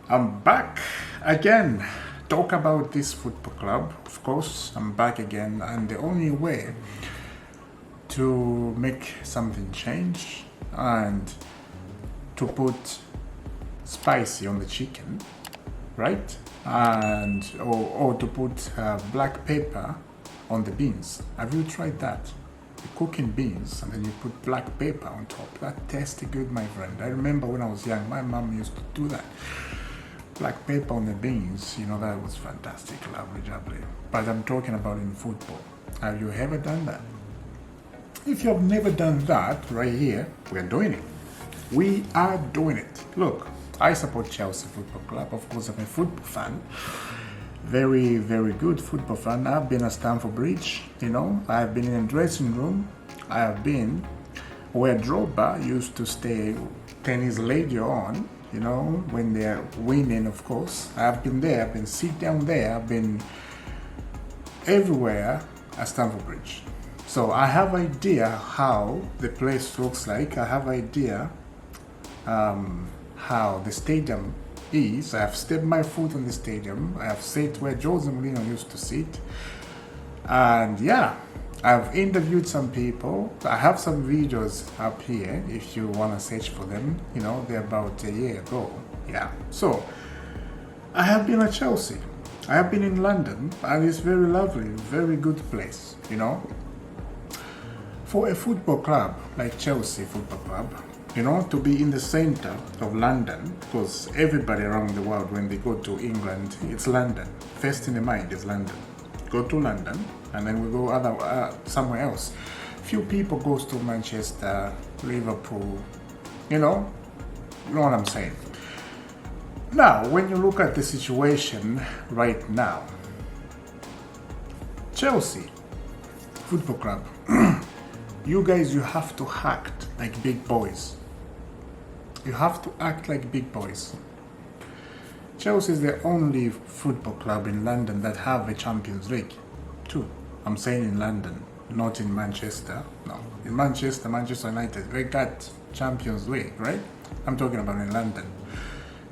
I'm back again. Talk about this football club. Of course, I'm back again, and the only way to make something change and to put spicy on the chicken, right? And or to put black pepper on the beans. Have you tried that? You cook in beans and then you put black pepper on top. That tasted good, my friend. I remember when I was young, my mom used to do that. Black pepper on the beans, that was fantastic, lovely, jubbly. But I'm talking about in football. Have you ever done that? If you have never done that, right here, we're doing it. We are doing it. Look, I support Chelsea Football Club. Of course, I'm a football fan. Very, very good football fan. I've been at Stamford Bridge, I've been in a dressing room. I have been where Drogba used to stay 10 years later on, when they're winning, of course. I've been there, I've been sit down there, I've been everywhere at Stamford Bridge. So I have idea how the place looks like. I have idea how the stadium is. I have stepped my foot on the stadium. I have sat where Jose Mourinho used to sit. And yeah, I've interviewed some people. I have some videos up here if you want to search for them. They're about a year ago. Yeah. So I have been at Chelsea. I have been in London, and it's very lovely, very good place, For a football club like Chelsea Football Club, to be in the center of London, because everybody around the world, when they go to England, it's London. First in the mind is London. Go to London, and then we go somewhere else. Few people goes to Manchester, Liverpool, you know what I'm saying. Now, when you look at the situation right now, Chelsea Football Club, you guys, you have to act like big boys. You have to act like big boys. Chelsea is the only football club in London that have a Champions League, too. I'm saying in London, not in Manchester. No, in Manchester United, they got Champions League, right? I'm talking about in London.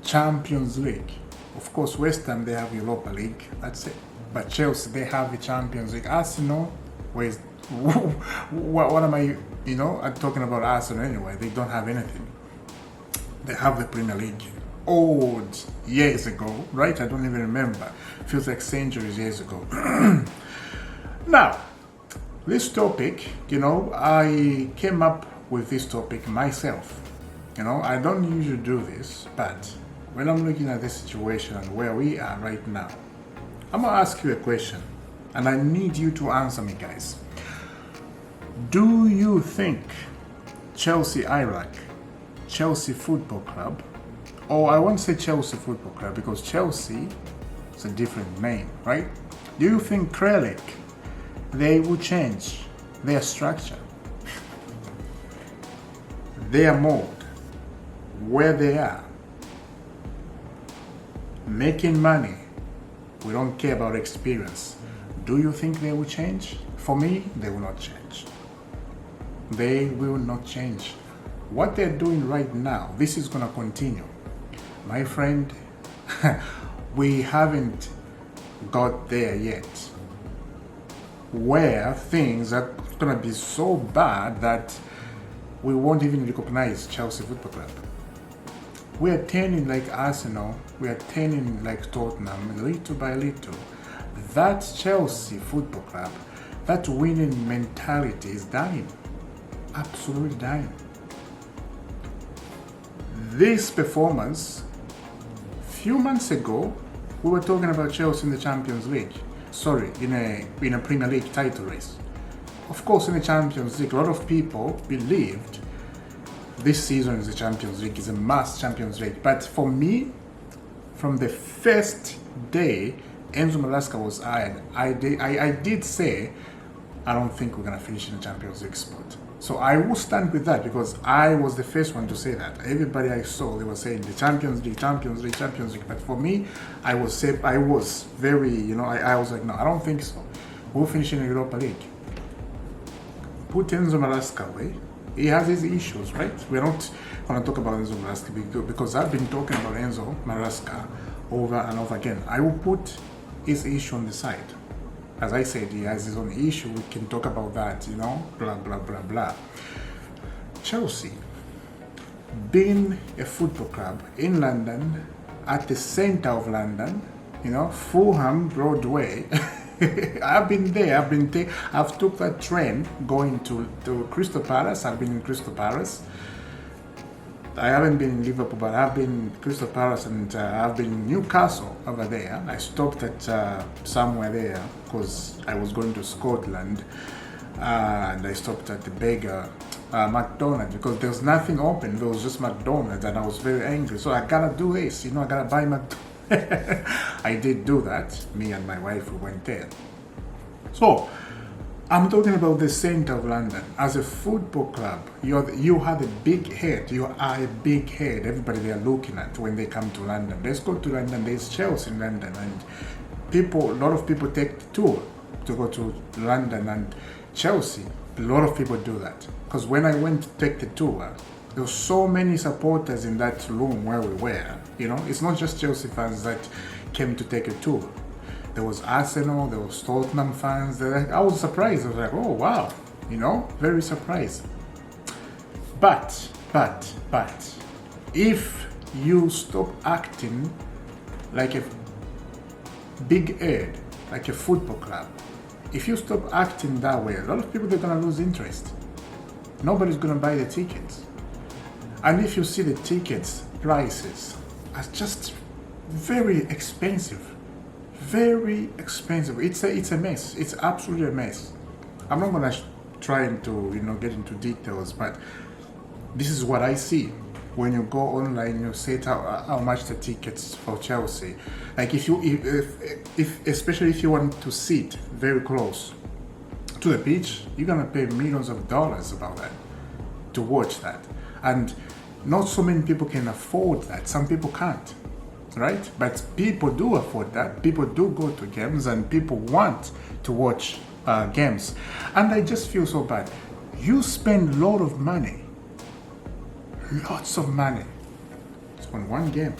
Champions League. Of course, West Ham, they have Europa League. That's it. But Chelsea, they have a Champions League. Arsenal, what am I, I'm talking about Arsenal anyway. They don't have anything. They have the Premier League. Old years ago, right? I don't even remember. Feels like centuries years ago. Now, this topic, I came up with this topic myself. I don't usually do this, but when I'm looking at this situation and where we are right now, I'm gonna ask you a question, and I need you to answer me, guys. Do you think Chelsea Football Club, or I won't say Chelsea Football Club because Chelsea is a different name, right? Do you think Kralik, they will change their structure, their mold, where they are, making money? We don't care about experience. Do you think they will change? For me, they will not change. They will not change. What they're doing right now, this is going to continue. My friend, we haven't got there yet, where things are going to be so bad that we won't even recognize Chelsea Football Club. We are turning like Arsenal, we are turning like Tottenham, little by little. That Chelsea Football Club, that winning mentality is dying, absolutely dying. This performance, few months ago, we were talking about Chelsea in the Champions League. Sorry, in a Premier League title race. Of course, in the Champions League, a lot of people believed this season is the Champions League, is a must Champions League. But for me, from the first day Enzo Maresca was iron, I did say, I don't think we're going to finish in the Champions League spot. So I will stand with that because I was the first one to say that. Everybody I saw, they were saying the Champions League, Champions League, Champions League. But for me, I was very, I was like, no, I don't think so. We'll finish in the Europa League. Put Enzo Maresca away. He has his issues, right? We're not going to talk about Enzo Maresca because I've been talking about Enzo Maresca over and over again. I will put his issue on the side. As I said, he has his own issue. We can talk about that, blah, blah, blah, blah. Chelsea, being a football club in London, at the center of London, Fulham, Broadway. I've been there. I've took that train going to Crystal Palace. I've been in Crystal Palace. I haven't been in Liverpool, but I've been in Crystal Palace, and I've been in Newcastle over there. I stopped at somewhere there because I was going to Scotland, and I stopped at the beggar McDonald's because there was nothing open. There was just McDonald's, and I was very angry. So I gotta do this, I gotta buy McDonald's. I did do that. Me and my wife, we went there. So I'm talking about the center of London. As a football club, you have a big head. You are a big head. Everybody they are looking at when they come to London. Let's go to London. There's Chelsea in London, and a lot of people take the tour to go to London and Chelsea. A lot of people do that because when I went to take the tour, there were so many supporters in that room where we were. It's not just Chelsea fans that came to take a tour. There was Arsenal, there was Tottenham fans. I was surprised. I was like, oh wow, very surprised. But, if you stop acting like a big head, like a football club, if you stop acting that way, a lot of people are going to lose interest. Nobody's going to buy the tickets. And if you see the tickets prices are just very expensive. Very expensive. It's a mess. It's absolutely a mess. I'm not going to try to get into details, but this is what I see. When you go online, you see how much the tickets for Chelsea. Like if especially if you want to sit very close to the pitch, you're gonna pay millions of dollars about that to watch that, and not so many people can afford that. Some people can't, right? But people do afford that. People do go to games, and people want to watch games. And I just feel so bad. You spend a lot of money. Lots of money on one game,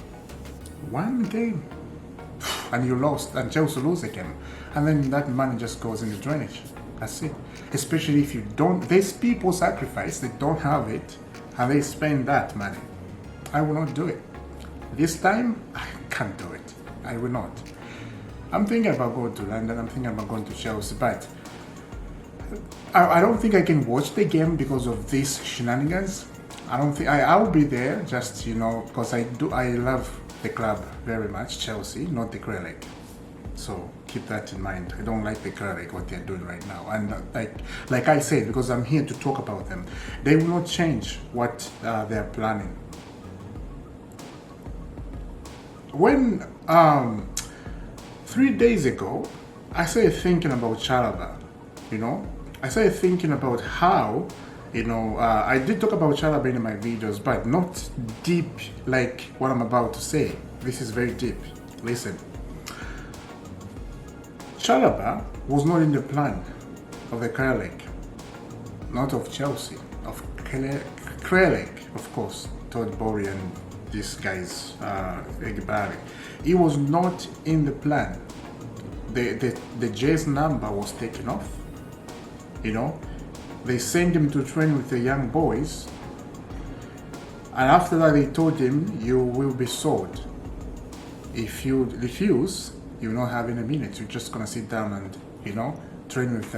and you lost, and Chelsea lose again, and then that money just goes in the drainage. That's it. Especially if you don't. There's people sacrifice, they don't have it, and they spend that money. I will not do it. This time, I can't do it. I will not. I'm thinking about going to London. I'm thinking about going to Chelsea, but I don't think I can watch the game because of these shenanigans. I don't think I'll be there just because I love the club very much, Chelsea, not the Krelek. So keep that in mind. I don't like the Krelek, what they're doing right now, and like I said, because I'm here to talk about them, they will not change what they're planning. When 3 days ago, I started thinking about Chalobah. I started thinking about how. I did talk about Chalobah in my videos, but not deep like what I'm about to say. This is very deep. Listen. Chalobah was not in the plan of the Krelek, not of Chelsea, of Krelek, of course, Todd Boehly and these guys, Egbari. He was not in the plan. The J's number was taken off, They sent him to train with the young boys, and after that they told him, you will be sold. If you refuse, you're not having a minute. You're just gonna sit down and train with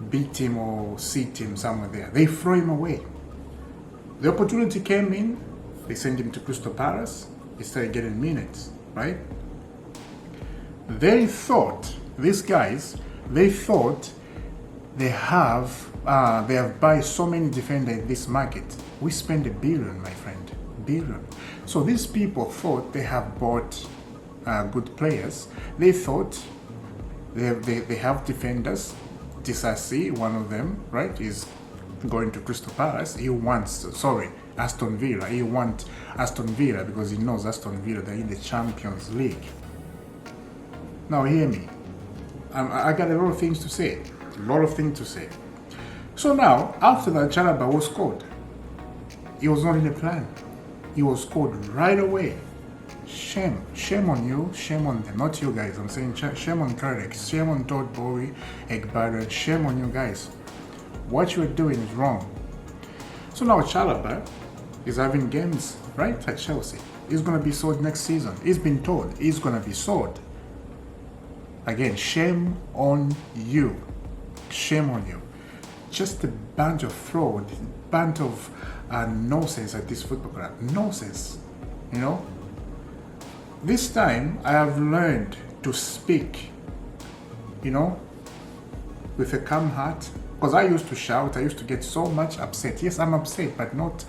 B team or C team somewhere there. They throw him away. The opportunity came in. They sent him to Crystal Palace. He started getting minutes, right? They thought these guys. They thought they have buy so many defenders in this market. We spend $1 billion, my friend, $1 billion. So these people thought they have bought good players. They thought they have defenders. Disasi, one of them, right, is going to Crystal Palace. Aston Villa. He wants Aston Villa because he knows Aston Villa, they're in the Champions League. Now hear me. I got a lot of things to say. So now, after that, Chalaba was called. It was not in the plan. He was called right away. Shame on you, shame on them, not you guys. I'm saying shame on Karek, shame on Todd Bowie, Ekbara, shame on you guys. What you're doing is wrong. So now Chalaba is having games, right, at Chelsea. He's going to be sold next season. He's been told he's going to be sold. Again, shame on you. Shame on you. Just a bunch of fraud, bunch of nonsense at this football club. Nonsense, you know. This time I have learned to speak, you know, with a calm heart. Because I used to shout, I used to get so much upset. Yes, I'm upset, but not,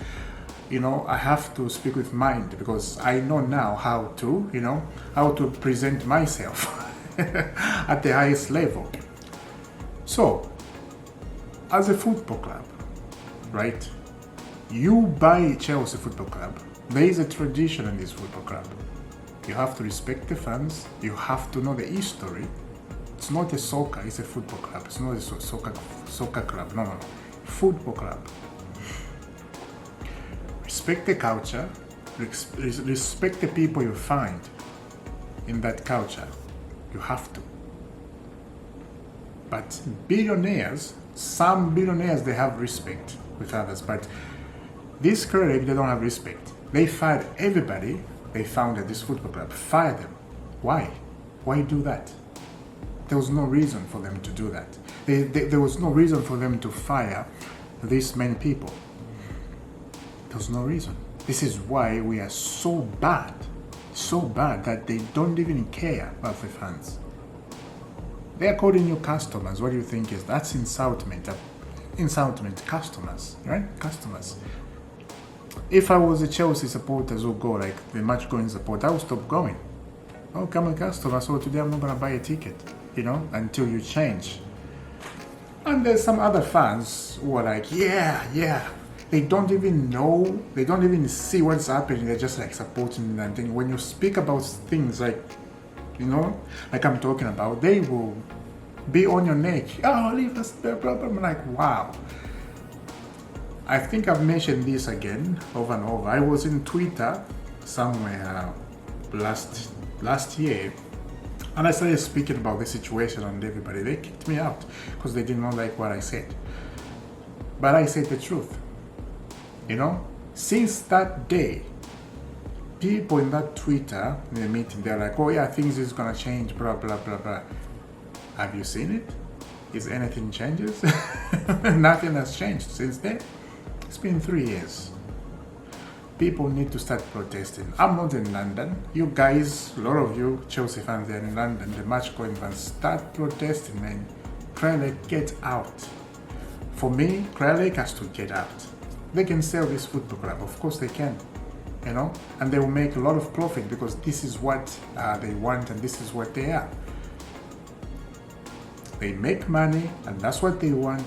you know, I have to speak with mind because I know now how to, you know, how to present myself at the highest level. So, as a football club, right, you buy Chelsea Football Club, there is a tradition in this football club. You have to respect the fans, you have to know the history. It's not a soccer, it's a football club. It's not a soccer club, no. Football club. Respect the culture, respect the people you find in that culture. You have to. But billionaires, some billionaires, they have respect with others, but this colleague, they don't have respect. They fired everybody they found at this football club. Fire them. Why? Why do that? There was no reason for them to do that. There was no reason for them to fire these many people. There was no reason. This is why we are so bad that they don't even care about the fans. They are calling you customers. What do you think is that's insultment? Insultment, customers, right? Customers. If I was a Chelsea supporter who go like the match going support, I would stop going. Oh, come on, customer. So today I'm not gonna buy a ticket, you know, until you change. And there's some other fans who are like, yeah. They don't even know, they don't even see what's happening. They're just like supporting and thing. When you speak about things like, you know, like I'm talking about, they will be on your neck. Oh, leave us, blah, blah, blah. I'm like, wow. I think I've mentioned this again over and over. I was in Twitter somewhere last year, and I started speaking about the situation and everybody. They kicked me out because they did not like what I said. But I said the truth. You know, since that day, people in that Twitter, in the meeting, they're like, oh yeah, things is gonna change, blah, blah, blah, blah. Have you seen it? Is anything changes? Nothing has changed since then. It's been 3 years. People need to start protesting. I'm not in London. You guys, a lot of you Chelsea fans there in London, the match-going fans, start protesting, man. Kralek, get out. For me, Kralek has to get out. They can sell this football club. Of course they can. You know? And they will make a lot of profit because this is what they want and this is what they are. They make money and that's what they want.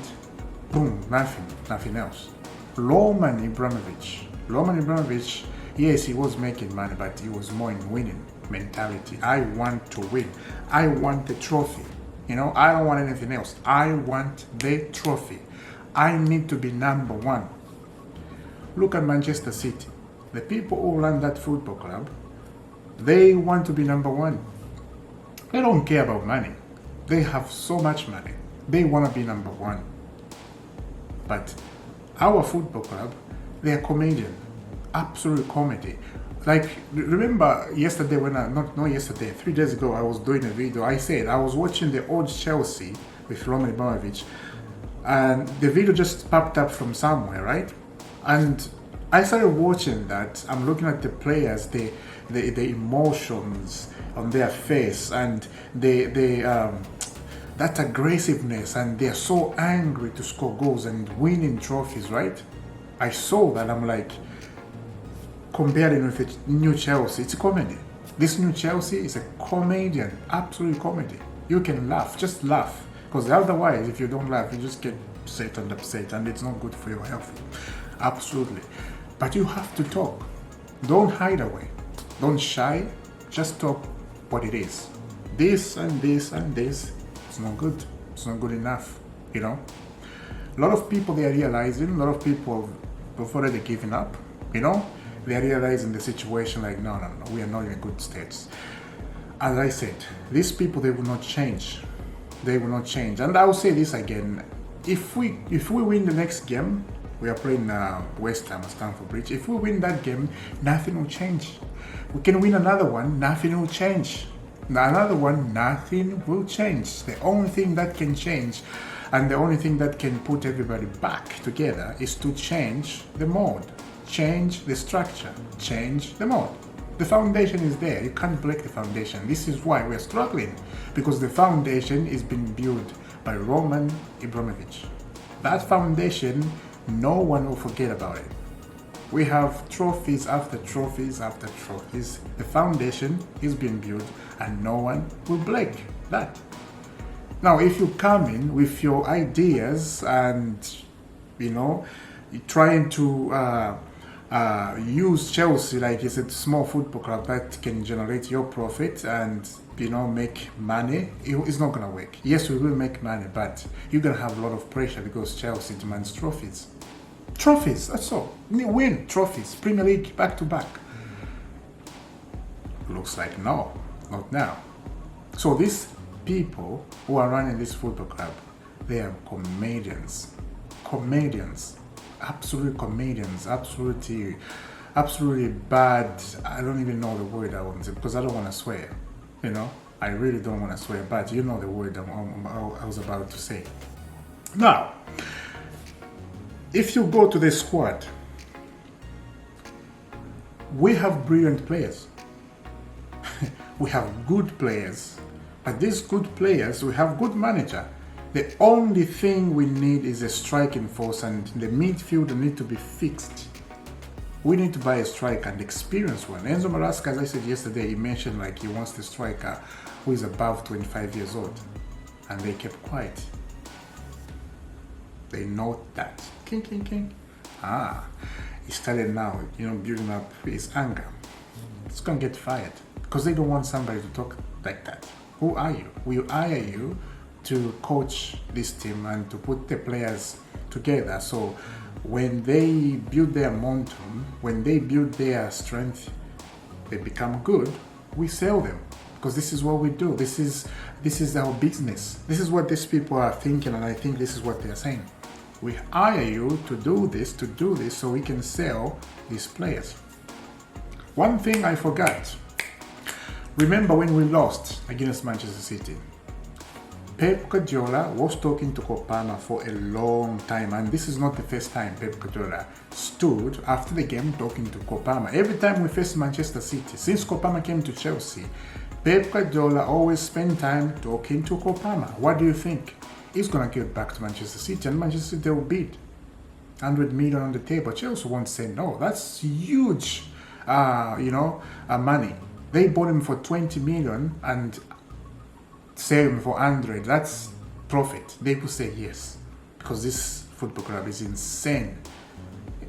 Boom, nothing else. Roman Abramovich, yes, he was making money, but he was more in winning mentality. I want to win. I want the trophy. You know, I don't want anything else. I want the trophy. I need to be number one. Look at Manchester City. The people who run that football club, they want to be number one. They don't care about money. They have so much money. They want to be number one. But our football club, they are comedian. Absolute comedy. Like, remember yesterday when not yesterday, 3 days ago, I was doing a video. I said I was watching the old Chelsea with Roman Abramovich, and the video just popped up from somewhere, right? And I started watching that. I'm looking at the players, the emotions on their face, and that aggressiveness, and they're so angry to score goals and winning trophies, right? I saw that. I'm like, comparing with the new Chelsea, it's a comedy. This new Chelsea is a comedian, absolute comedy. You can laugh, just laugh, because otherwise, if you don't laugh, you just get upset, and it's not good for your health. Absolutely. But you have to talk. Don't hide away. Don't shy. Just talk what it is. This and this and this. It's not good. It's not good enough, you know. A lot of people, they are realizing, a lot of people have already given up, you know? They are realizing the situation like, no, we are not in a good state. As I said, these people, they will not change. They will not change. And I will say this again, if we win the next game, we are playing West Ham at Stamford Bridge. If we win that game, nothing will change. We can win another one, nothing will change. Another one, nothing will change. The only thing that can change and the only thing that can put everybody back together is to change the mode, change the structure, change the mode. The foundation is there. You can't break the foundation. This is why we're struggling, because the foundation is being built by Roman Abramovich. That foundation, no one will forget about it. We have trophies after trophies after trophies. The foundation is being built and no one will break that. Now, if you come in with your ideas and, you know, trying to use Chelsea like it's a small football club that can generate your profit and, you know, make money, it's not going to work. Yes, we will make money, but you're going to have a lot of pressure because Chelsea demands trophies. Trophies, that's all. Win trophies, Premier League back to back. Looks like no, not now. So these people who are running this football club, they are comedians. Comedians. Absolute comedians. Absolutely bad. I don't even know the word I want to say because I don't want to swear. You know, I really don't want to swear, but you know the word I was about to say. Now, if you go to the squad, we have brilliant players. We have good players. But these good players, we have good manager. The only thing we need is a striking force, and the midfield need to be fixed. We need to buy a striker, and experienced one. Enzo Maresca, as I said yesterday, he mentioned like he wants the striker who is above 25 years old. And they kept quiet. They know that. King. He started now, you know, building up his anger. He's gonna get fired because they don't want somebody to talk like that. Who are you? We hire you to coach this team and to put the players together. So when they build their momentum, when they build their strength, they become good. We sell them because this is what we do. This is our business. This is what these people are thinking, and I think this is what they are saying. We hire you to do this, so we can sell these players. One thing I forgot. Remember when we lost against Manchester City? Pep Guardiola was talking to Kopama for a long time, and this is not the first time Pep Guardiola stood after the game talking to Kopama. Every time we faced Manchester City, since Kopama came to Chelsea, Pep Guardiola always spent time talking to Kopama. What do you think? He's going to get back to Manchester City, and Manchester City will bid 100 million on the table. Chelsea won't say no. That's huge, money. They bought him for 20 million and sell him for 100. That's profit. They will say yes, because this football club is insane,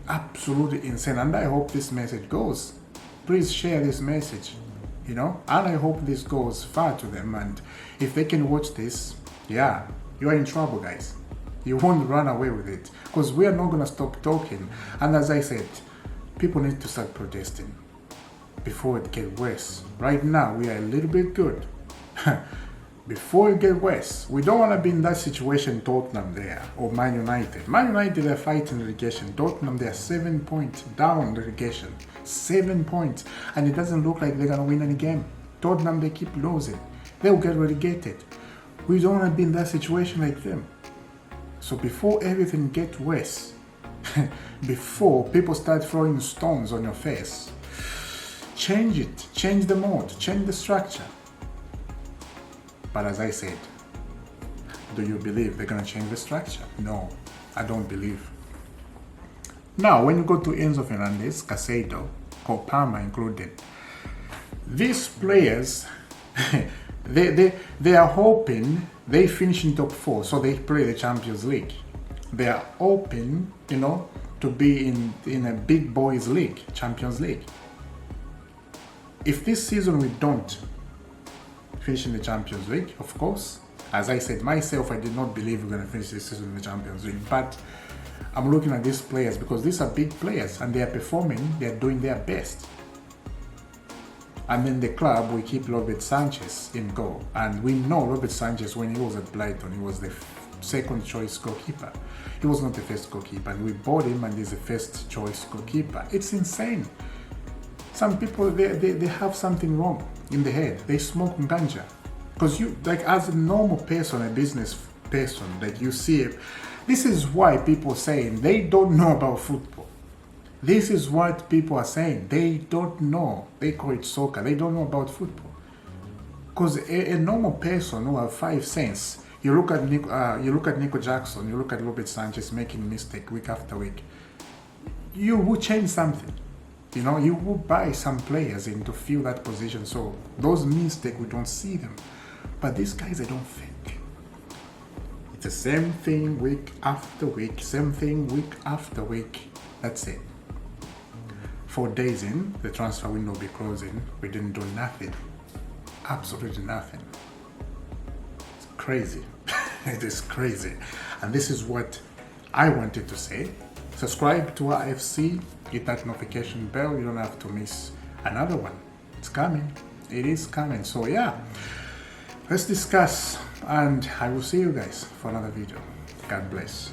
absolutely insane. And I hope this message goes. Please share this message, you know. And I hope this goes far to them. And if they can watch this, yeah, you are in trouble, guys. You won't run away with it, because we are not going to stop talking. And as I said, people need to start protesting before it gets worse. Right now, we are a little bit good. Before it gets worse, we don't want to be in that situation Tottenham there, or Man United. Man United are fighting relegation. Tottenham, they are 7 points down relegation. 7 points. And it doesn't look like they're going to win any game. Tottenham, they keep losing. They'll get relegated. We don't want to be in that situation like them. So before everything gets worse, before people start throwing stones on your face, change it. Change the mode. Change the structure. But as I said, do you believe they're going to change the structure? No, I don't believe. Now, when you go to Enzo Fernandez, Caicedo, Kopama included, these players, they are hoping they finish in top 4, so they play the Champions League. They are hoping, to be in a big boys league, Champions League. If this season we don't finish in the Champions League, of course, As I said myself, I did not believe we're going to finish this season in the Champions League. But I'm looking at these players because these are big players and they are performing, they are doing their best. And then the club, we keep Robert Sanchez in goal. And we know Robert Sanchez, when he was at Brighton, he was the second choice goalkeeper. He was not the first goalkeeper. And we bought him and he's the first choice goalkeeper. It's insane. Some people, they have something wrong in the head. They smoke ganja. Because you, like as a normal person, a business person, like you see it, this is why people are saying they don't know about football. This is what people are saying. They don't know. They call it soccer. They don't know about football. Because a normal person who has 5 cents, you look at Nico Jackson, you look at Robert Sanchez making mistake week after week. You will change something. You know, you will buy some players in to fill that position. So those mistakes, we don't see them. But these guys, they don't think. It's the same thing week after week, same thing week after week. That's it. 4 days in, the transfer window will be closing. We didn't do nothing. Absolutely nothing. It's crazy. It is crazy. And this is what I wanted to say. Subscribe to our FC, hit that notification bell. You don't have to miss another one. It's coming. It is coming. So yeah, let's discuss. And I will see you guys for another video. God bless.